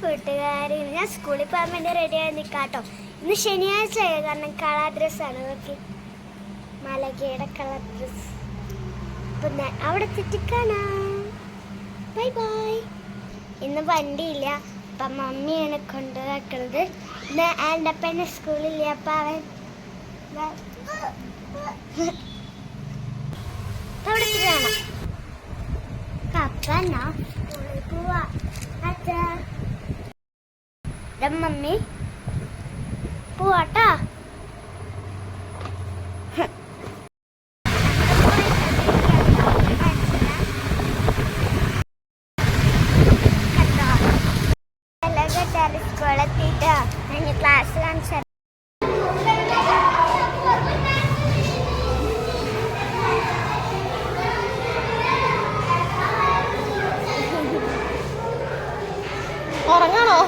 കൂട്ടുകാരി, ഞാൻ സ്കൂളിൽ പോകാൻ വേണ്ടി റെഡി ആയി നിൽക്കാട്ടോ. ഇന്ന് ശനിയാഴ്ച ആയ കാരണം കളർ ഡ്രസ്സാണ്. നോക്കി, മലകയുടെ കളർ ഡ്രസ്. അപ്പം ഞാൻ അവിടെ തെറ്റിക്കാണാം. Bye bye. ഇന്ന് വണ്ടിയില്ല, അപ്പം മമ്മിയാണ് കൊണ്ടുവെക്കുന്നത്. ഇന്ന് എൻ്റെ അപ്പൻ്റെ സ്കൂളില്ല, അപ്പം അവൻ അവിടെ കാണാം. കപ്പന്നാ സ്കൂളിൽ പോവാ. മമ്മി പോവാട്ടാ. സ്കൂളെത്തിട്ടോ ഞാൻ ക്ലാസ് കാണിച്ചു. ഉറങ്ങാണോ?